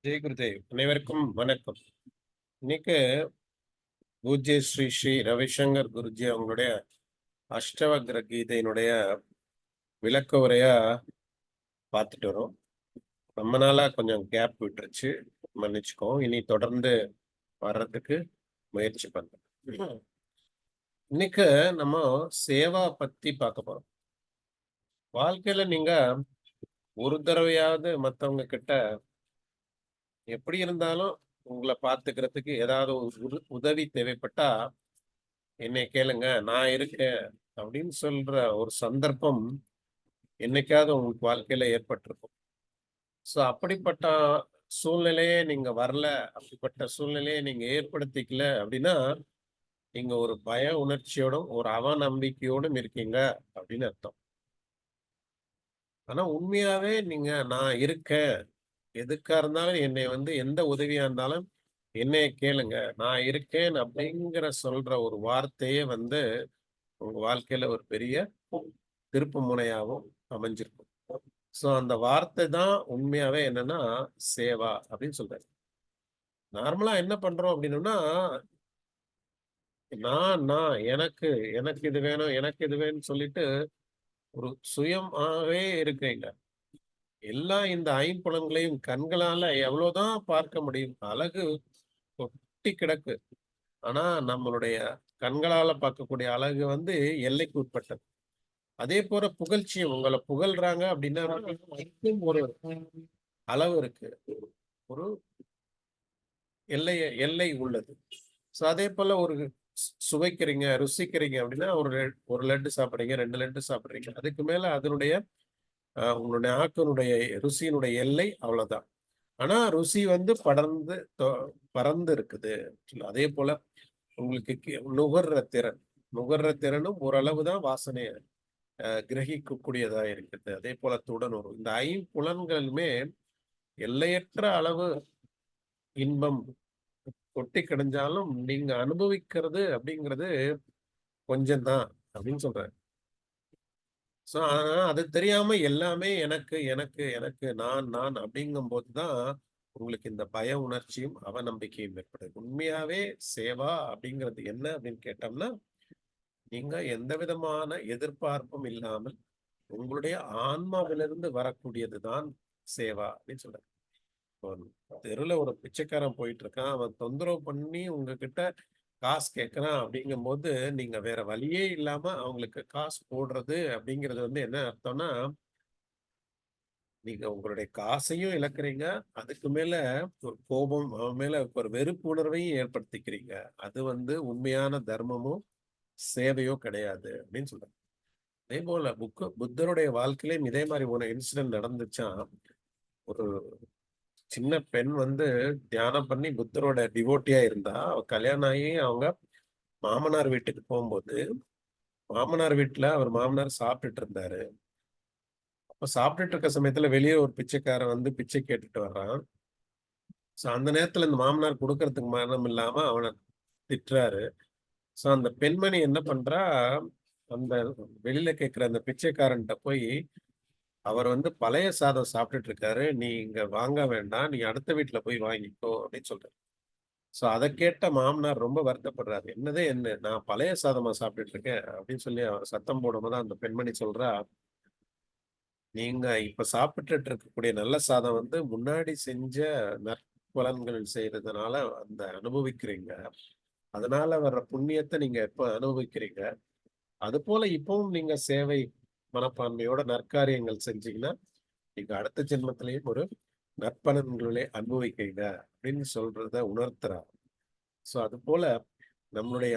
ஜெய் குருதேவ். அனைவருக்கும் வணக்கம். இன்னைக்கு பூஜ்ய ஸ்ரீ ஸ்ரீ ரவிசங்கர் குருஜி அவங்களுடைய அஷ்டவக்ர கீதையினுடைய விளக்க உரையா பார்த்துட்டு வரோம். ரொம்ப நாளா கொஞ்சம் கேப் விட்டுருச்சு, மன்னிச்சுக்கோ. இனி தொடர்ந்து வர்றதுக்கு முயற்சி பண்றேன். இன்னைக்கு நம்ம சேவா பத்தி பார்க்க போறோம். வாழ்க்கையில நீங்க ஒரு தடவையாவது மத்தவங்க கிட்ட எப்படி இருந்தாலும் உங்களை பார்த்துக்கிறதுக்கு ஏதாவது ஒரு உதவி தேவைப்பட்டா என்னை கேளுங்க, நான் இருக்கேன் அப்படின்னு சொல்ற ஒரு சந்தர்ப்பம் என்னைக்காவது உங்களுக்கு வாழ்க்கையில ஏற்பட்டிருக்கும். சோ அப்படிப்பட்ட சூழ்நிலையே நீங்க வரல, அப்படிப்பட்ட சூழ்நிலையை நீங்க ஏற்படுத்திக்கல அப்படின்னா, நீங்க ஒரு பய உணர்ச்சியோடும், ஒரு அவநம்பிக்கையோடும் இருக்கீங்க அப்படின்னு அர்த்தம். ஆனா உண்மையாவே நீங்க நான் இருக்கேன், எதுக்கா இருந்தாலும் என்னை எந்த உதவியா இருந்தாலும் என்னைய கேளுங்க, நான் இருக்கேன் அப்படிங்கிற சொல்ற ஒரு வார்த்தையே உங்க வாழ்க்கையில ஒரு பெரிய திருப்பு முனையாவும் அமைஞ்சிருக்கும். சோ அந்த வார்த்தை தான் உண்மையாவே என்னன்னா சேவா அப்படின்னு சொல்றாரு. நார்மலா என்ன பண்றோம் அப்படின்னோம்னா, நான் எனக்கு எனக்கு இது வேணும், எனக்கு இது வேணும்னு சொல்லிட்டு ஒரு சுயமாவே இருக்கிறீங்க. எல்லாம் இந்த ஐம்புலன்களையும் கண்களால எவ்வளவுதான் பார்க்க முடியும்? அழகு கொட்டி கிடக்கு. ஆனா நம்மளுடைய கண்களால பார்க்கக்கூடிய அழகு எல்லைக்கு உட்பட்டது. அதே போல புகழ்ச்சியும் உங்கள புகழ்றாங்க அப்படின்னா, அதுக்கும் ஒரு அளவு இருக்கு. ஒரு எல்லை எல்லை உள்ளது. ஸோ அதே போல ஒரு சுவைக்கிறீங்க, ருசிக்கிறீங்க அப்படின்னா, ஒரு லட்டு சாப்பிடுறீங்க, 2 லட்டு சாப்பிடுறீங்க. அதுக்கு மேல அதனுடைய உங்களுடைய நாக்கினுடைய ருசியினுடைய எல்லை அவ்வளவுதான். ஆனா ருசி படர்ந்து பரந்து இருக்குது. அதே போல உங்களுக்கு நுகர்ற திறன் நுகர்ற திறனும் ஓரளவு தான் வாசனைய கிரகிக்கக்கூடியதா இருக்குது. அதே போல தொடனுறும். இந்த ஐம்புலன்களுமே எல்லையற்ற அளவு இன்பம் கொட்டி கிடந்தாலும் நீங்க அனுபவிக்கிறது அப்படிங்கிறது கொஞ்சம் தான் அப்படின்னு சொல்றாரு. சோ ஆனா அது தெரியாம எல்லாமே எனக்கு எனக்கு எனக்கு நான் அப்படிங்கும் போதுதான் உங்களுக்கு இந்த பய உணர்ச்சியும் அவநம்பிக்கையும் ஏற்படுது. உண்மையாவே சேவா அப்படிங்கிறது என்ன அப்படின்னு கேட்டோம்னா, நீங்க எந்த விதமான எதிர்பார்ப்பும் இல்லாமல் உங்களுடைய ஆன்மாவிலிருந்து வரக்கூடியதுதான் சேவா அப்படின்னு சொல்றாரு. தெருல ஒரு பிச்சைக்காரன் போயிட்டு இருக்கான். அவன் தொந்தரவு பண்ணி உங்ககிட்ட காசு கேட்கறான் அப்படிங்கும்போது, நீங்க வேற வழியே இல்லாம அவங்களுக்கு காசு போடுறது அப்படிங்கிறது என்ன அர்த்தம்னா, நீங்க உங்களுடைய காசையும் இழக்கிறீங்க. அதுக்கு மேல ஒரு கோபம், அவன் மேல ஒரு வெறுப்பு உணர்வையும் ஏற்படுத்திக்கிறீங்க. அது உண்மையான தர்மமோ, சேவையோ கிடையாது அப்படின்னு சொல்றாங்க. அதேபோல புத்தருடைய வாழ்க்கையிலும் இதே மாரி ஒரு இன்சிடென்ட் நடந்துச்சாம். ஒரு சின்ன பெண் தியானம் பண்ணி புத்தரோட டிவோட்டியா இருந்தா. அவ கல்யாணம் ஆகி அவங்க மாமனார் வீட்டுக்கு போகும்போது, மாமனார் வீட்ல அவர் மாமனார் சாப்பிட்டுட்டு இருந்தாரு. அப்ப சாப்பிட்டுட்டு இருக்க சமயத்துல வெளிய ஒரு பிச்சைக்காரன் பிச்சை கேட்டுட்டு வர்றான். சோ அந்த நேரத்துல இந்த மாமனார் குடுக்கறதுக்கு மனம் இல்லாம அவன திட்டுறாரு. சோ அந்த பெண்மணி என்ன பண்றா, அந்த வெளியில கேட்கிற அந்த பிச்சைக்காரன்ட்ட போய், அவர் பழைய சாதம் சாப்பிட்டுட்டு இருக்காரு. நீ இங்க வாங்க வேண்டாம். நீ அடுத்த வீட்ல போய் வாங்கிக்கோ அப்படின்னு சொல்றாரு. சோ அத கேட்ட மாமனார் ரொம்ப வருத்தப்படுறாரு. என்னது என்ன நான் பழைய சாதமா சாப்பிட்டுட்டு இருக்கேன் அப்படின்னு சொல்லி அவர் சத்தம் போடும்போது அந்த பெண்மணி சொல்றா, நீங்க இப்ப சாப்பிட்டுட்டு இருக்கக்கூடிய நல்ல சாதம் முன்னாடி செஞ்ச நற்பலன்கள் செய்யறதுனால அனுபவிக்கிறீங்க. அதனால வர்ற புண்ணியத்த நீங்க எப்ப அனுபவிக்கிறீங்க. அதுபோல இப்பவும் நீங்க சேவை மனப்பான்மையோட நற்காரியங்கள் செஞ்சீங்கன்னா, நீங்க அடுத்த ஜென்மத்திலேயும் ஒரு நற்பலன்களை அனுபவிக்கிறீங்க அப்படின்னு சொல்றத உணர்த்துறார். சோ அதுபோல நம்மளுடைய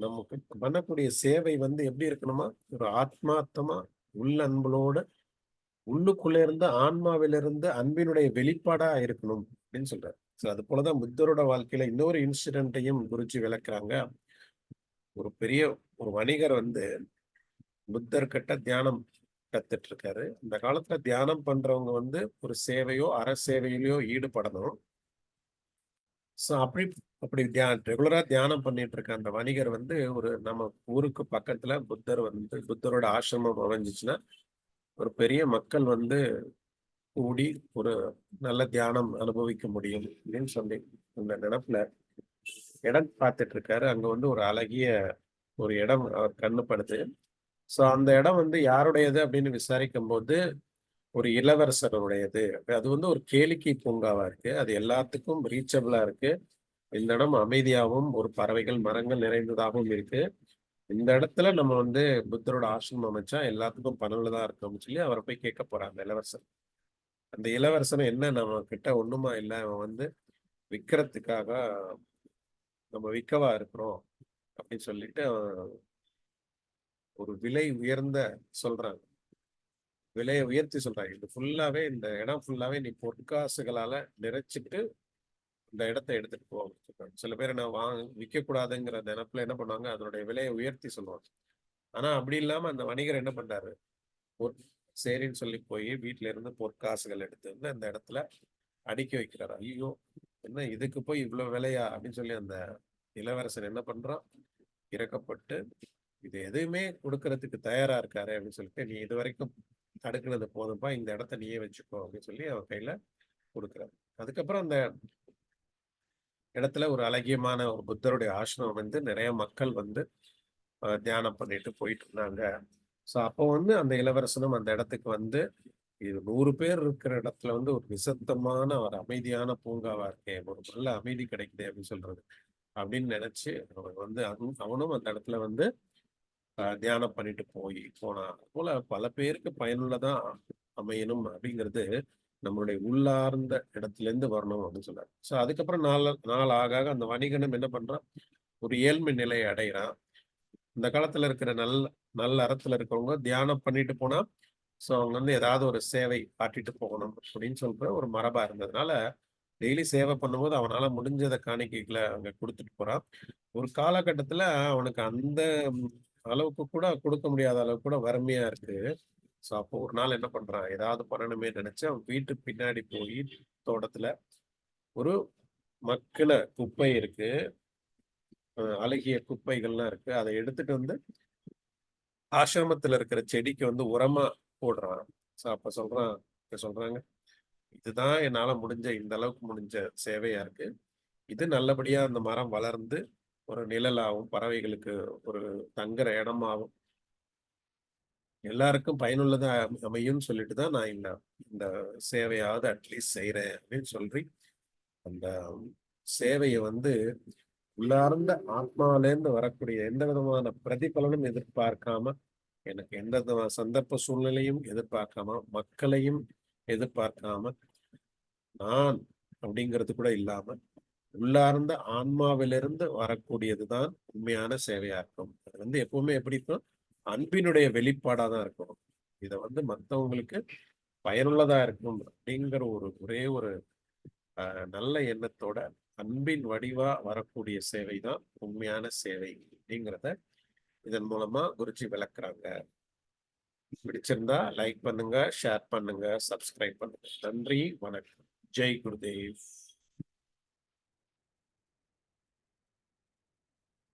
நமக்கு பண்ணக்கூடிய சேவை எப்படி இருக்கணுமா, ஒரு ஆத்மார்த்தமா உள்ள அன்புகளோட உள்ளுக்குள்ள இருந்து ஆன்மாவிலிருந்து அன்பினுடைய வெளிப்பாடா இருக்கணும் அப்படின்னு சொல்றாரு. சோ அது போலதான் புத்தரோட வாழ்க்கையில இன்னொரு இன்சிடென்ட்டையும் குறிச்சு விளக்குறாங்க. ஒரு பெரிய ஒரு வணிகர் புத்தர் கிட்ட தியானம் கத்துட்டு இருக்காரு. இந்த காலத்துல தியானம் பண்றவங்க ஒரு சேவையோ அற சேவையிலயோ ஈடுபடணும். சோ அப்படி அப்படி ரெகுலரா தியானம் பண்ணிட்டு இருக்க அந்த வணிகர் ஒரு நம்ம ஊருக்கு பக்கத்துல புத்தரோட ஆசிரமம் அமைஞ்சிச்சுன்னா ஒரு பெரிய மக்கள் கூடி ஒரு நல்ல தியானம் அனுபவிக்க முடியும் அப்படின்னு சொல்லி அந்த நினைப்புல இடம் பார்த்துட்டு இருக்காரு. அங்க வந்து ஒரு அழகிய ஒரு இடம் அவர் கண்ணு படுது. சோ அந்த இடம் வந்து யாருடையது அப்படின்னு விசாரிக்கும் போது ஒரு இளவரசருடையது. அது வந்து ஒரு கேளிக்கை பூங்காவா இருக்கு. அது எல்லாத்துக்கும் ரீச்சபிளா இருக்கு. இந்த இடம் அமைதியாகவும், ஒரு பறவைகள், மரங்கள் நிறைந்ததாகவும் இருக்கு. இந்த இடத்துல நம்ம வந்து புத்தரோட ஆசிரமம் அமைச்சா எல்லாத்துக்கும் பயனுள்ளதா இருக்கும்னு சொல்லி அவர போய் கேட்க போறான் அந்த இளவரசர். அந்த இளவரசரும் என்ன நம்ம கிட்ட ஒண்ணுமா இல்ல. அவன் வந்து விக்கிறதுக்காக நம்ம விக்கவா இருக்கிறோம் அப்படின்னு சொல்லிட்டு ஒரு விலை உயர்ந்த சொல்றாங்க. விலையை உயர்த்தி சொல்றாங்க. இது ஃபுல்லாவே இந்த இடம் ஃபுல்லாவே நீ பொற்காசுகளால நிறைச்சிட்டு இந்த இடத்த எடுத்துட்டு போ அப்படின்னு சொல்றாங்க. சில பேர் நான் விற்கக்கூடாதுங்கிற நினைப்புல என்ன பண்ணுவாங்க, அதனுடைய விலையை உயர்த்தி சொல்லுவாங்க. ஆனா அப்படி இல்லாம அந்த வணிகர் என்ன பண்றாரு, பொற் சரின்னு சொல்லி போய் வீட்ல இருந்து பொற்காசுகள் எடுத்து வந்து அந்த இடத்துல அடுக்கி வைக்கிறாரு. ஐயோ! என்ன இதுக்கு போய் இவ்வளவு விலையா? அப்படின்னு சொல்லி அந்த இளவரசர் என்ன பண்றான், இரக்கப்பட்டு இது எதுவுமே கொடுக்கறதுக்கு தயாரா இருக்காரு அப்படின்னு சொல்லிட்டு, நீ இதுவரைக்கும் அடுக்குனது போதும்பா, இந்த இடத்த நீயே வச்சுக்கோ அப்படின்னு சொல்லி அவன் கையில கொடுக்குறாரு. அதுக்கப்புறம் அந்த இடத்துல ஒரு அழகியமான ஒரு புத்தருடைய ஆசிரமம் வந்து நிறைய மக்கள் வந்து தியானம் பண்ணிட்டு போயிட்டு இருந்தாங்க. ஸோ அப்போ வந்து அந்த இளவரசனும் அந்த இடத்துக்கு வந்து இது 100 பேர் இருக்கிற இடத்துல வந்து ஒரு நிசப்தமான ஒரு அமைதியான பூங்காவா இருக்கே, ஒரு நல்ல அமைதி கிடைக்குதே அப்படின்னு சொல்றது அப்படின்னு நினைச்சு அவன் வந்து அவனும் அந்த இடத்துல வந்து தியானம் பண்ணிட்டு போனான். போல பல பேருக்கு பயனுள்ளதா அமையணும் அப்படிங்கிறது நம்மளுடைய உள்ளார்ந்த இடத்துல இருந்து வரணும் அப்படின்னு சொல்றாரு. ஸோ அதுக்கப்புறம் நாள் ஆக ஆக அந்த வணிகனும் என்ன பண்றான், ஒரு ஏழ்மை நிலையை அடைகிறான். இந்த காலத்துல இருக்கிற நல்ல நல்ல அறத்துல இருக்கிறவங்க தியானம் பண்ணிட்டு போனா ஸோ அவங்க வந்து ஏதாவது ஒரு சேவை காட்டிட்டு போகணும் அப்படின்னு சொல்ற ஒரு மரபா இருந்ததுனால டெய்லி சேவை பண்ணும்போது அவனால முடிஞ்சதை காணிக்கைகளை அங்க கொடுத்துட்டு போறான். ஒரு காலகட்டத்துல அவனுக்கு அந்த அளவுக்கு கூட கொடுக்க முடியாத அளவுக்கு கூட வறுமையா இருக்கு. ஸோ அப்போ ஒரு நாள் என்ன பண்றான், ஏதாவது பண்ணணுமே நினைச்சு அவன் வீட்டுக்கு பின்னாடி போய் தோட்டத்துல ஒரு மக்கின குப்பை இருக்கு, அழுகிய குப்பைகள்லாம் இருக்கு. அதை எடுத்துட்டு வந்து ஆசிரமத்துல இருக்கிற செடிக்கு வந்து உரமா போடுறான். ஸோ அப்ப சொல்றாங்க, இதுதான் என்னால முடிஞ்ச இந்த அளவுக்கு முடிஞ்ச சேவையா இருக்கு. இது நல்லபடியா அந்த மரம் வளர்ந்து ஒரு நிழலாவும், பறவைகளுக்கு ஒரு தங்குற இடமாவும், எல்லாருக்கும் பயனுள்ளதா அமையும்னு சொல்லிட்டு தான் நான் இந்த இந்த சேவையாவது அட்லீஸ்ட் செய்றேன் அப்படின்னு சொல்லி, அந்த சேவைய வந்து உள்ளார்ந்த ஆத்மாவிலேருந்து வரக்கூடிய எந்த விதமான பிரதிபலனும் எதிர்பார்க்காம, எனக்கு எந்த விதமான சந்தர்ப்ப சூழ்நிலையும் எதிர்பார்க்காம, மக்களையும் எதிர்பார்க்காம, நான் அப்படிங்கிறது கூட இல்லாம, உள்ளார்ந்த ஆன்மாவிலிருந்து வரக்கூடியதுதான் உண்மையான சேவையா இருக்கும். அது வந்து எப்பவுமே எப்படி இருக்கும், அன்பினுடைய வெளிப்பாடா தான் இருக்கும். இத வந்து மத்தவங்களுக்கு பயனுள்ளதா இருக்கும் அப்படிங்கிற ஒரே ஒரு நல்ல எண்ணத்தோட அன்பின் வடிவா வரக்கூடிய சேவை தான் உண்மையான சேவை அப்படிங்கிறத இதன் மூலமா குருஜி விளக்குறாங்க. பிடிச்சிருந்தா லைக் பண்ணுங்க, ஷேர் பண்ணுங்க, சப்ஸ்கிரைப் பண்ணுங்க. நன்றி, வணக்கம். ஜெய் குருதேவ்.